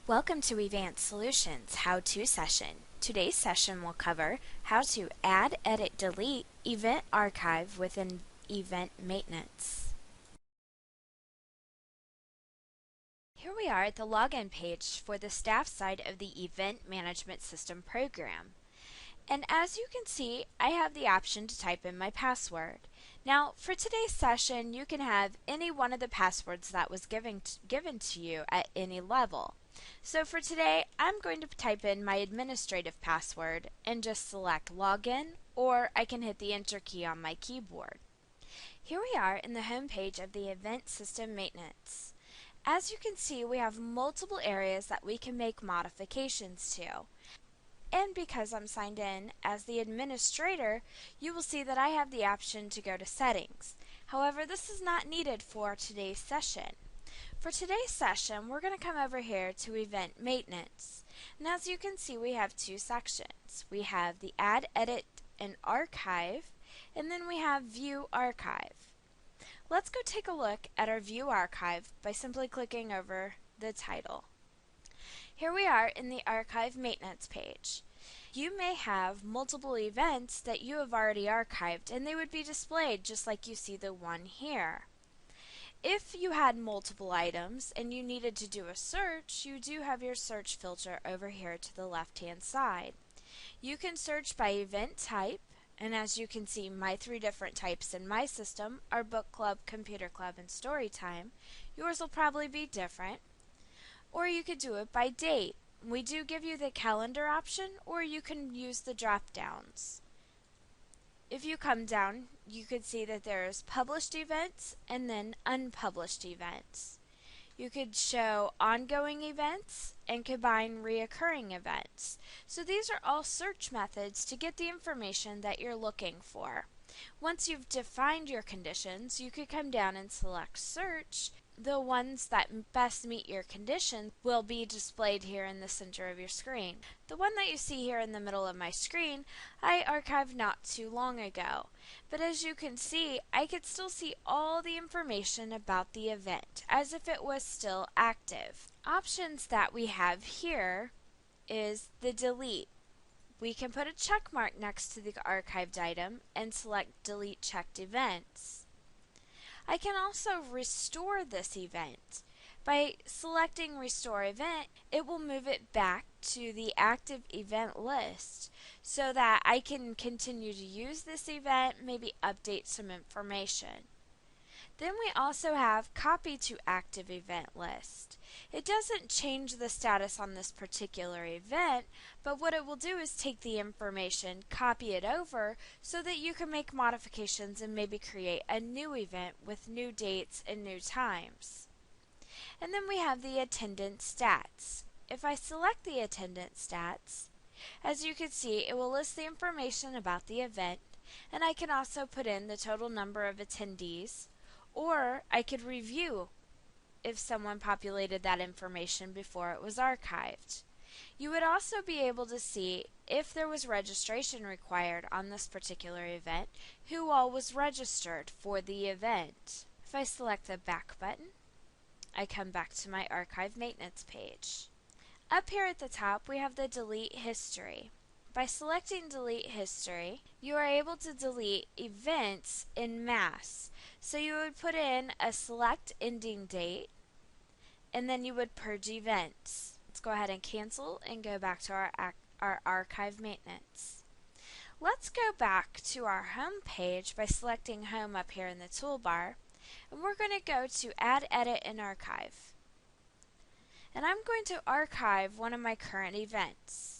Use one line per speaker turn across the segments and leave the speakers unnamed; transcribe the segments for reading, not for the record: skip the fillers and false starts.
Welcome to Event Solutions How-To Session. Today's session will cover how to add, edit, delete event archive within event maintenance. Here we are at the login page for the staff side of the Event Management System program. And as you can see, I have the option to type in my password. Now, for today's session, you can have any one of the passwords that was given to you at any level. So for today, I'm going to type in my administrative password and just select Login, or I can hit the Enter key on my keyboard. Here we are in the home page of the Event System Maintenance. As you can see, we have multiple areas that we can make modifications to. And because I'm signed in as the administrator, you will see that I have the option to go to Settings. However, this is not needed for today's session. For today's session, we're going to come over here to Event Maintenance. And as you can see, we have two sections. We have the Add, Edit, and Archive, and then we have View Archive. Let's go take a look at our View Archive by simply clicking over the title. Here we are in the Archive Maintenance page. You may have multiple events that you have already archived, and they would be displayed just like you see the one here. If you had multiple items and you needed to do a search, you do have your search filter over here to the left-hand side. You can search by event type, and as you can see, my three different types in my system are Book Club, Computer Club, and Storytime. Yours will probably be different. Or you could do it by date. We do give you the calendar option, or you can use the drop downs. If you come down, you could see that there's published events and then unpublished events. You could show ongoing events and combine reoccurring events. So these are all search methods to get the information that you're looking for. Once you've defined your conditions, you could come down and select Search. The ones that best meet your condition will be displayed here in the center of your screen. The one that you see here in the middle of my screen, I archived not too long ago. But as you can see, I could still see all the information about the event as if it was still active. Options that we have here is the delete. We can put a check mark next to the archived item and select Delete Checked Events. I can also restore this event. By selecting Restore Event, it will move it back to the active event list so that I can continue to use this event, maybe update some information. Then we also have Copy to Active Event List. It doesn't change the status on this particular event, but what it will do is take the information, copy it over, so that you can make modifications and maybe create a new event with new dates and new times. And then we have the Attendance Stats. If I select the Attendance Stats, as you can see, it will list the information about the event, and I can also put in the total number of attendees, or I could review if someone populated that information before it was archived. You would also be able to see if there was registration required on this particular event, who all was registered for the event. If I select the back button, I come back to my archive maintenance page. Up here at the top, we have the delete history. By selecting Delete History, you are able to delete events en masse. So you would put in a select ending date, and then you would purge events. Let's go ahead and cancel and go back to our archive maintenance. Let's go back to our home page by selecting Home up here in the toolbar, and we're going to go to Add, Edit, and Archive. And I'm going to archive one of my current events.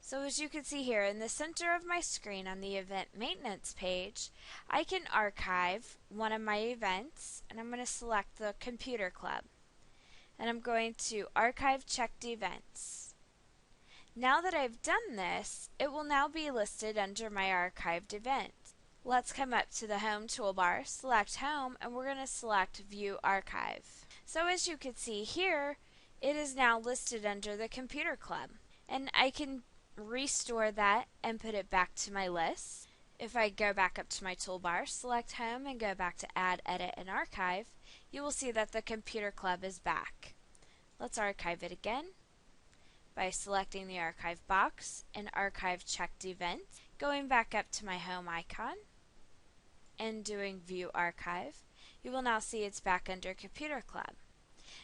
So as you can see here in the center of my screen on the Event Maintenance page, I can archive one of my events, and I'm going to select the Computer Club. And I'm going to Archive Checked Events. Now that I've done this, it will now be listed under my archived event. Let's come up to the Home toolbar, select Home, and we're going to select View Archive. So as you can see here, it is now listed under the Computer Club. And I can restore that and put it back to my list. If I go back up to my toolbar, select Home, and go back to Add, Edit, and Archive, you will see that the Computer Club is back. Let's archive it again. by selecting the archive box and archive checked events, going back up to my home icon and doing view archive. You will now see it's back under Computer Club.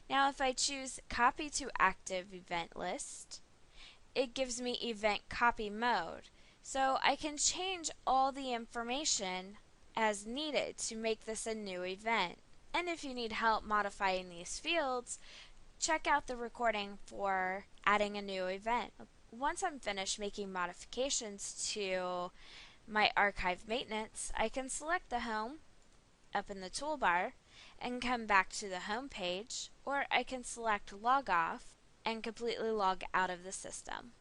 Now if I choose copy to active event list, it gives me event copy mode. So I can change all the information as needed to make this a new event. And if you need help modifying these fields, check out the recording for adding a new event. Once I'm finished making modifications to my archive maintenance, I can select the home up in the toolbar and come back to the home page, or I can select log off and completely log out of the system.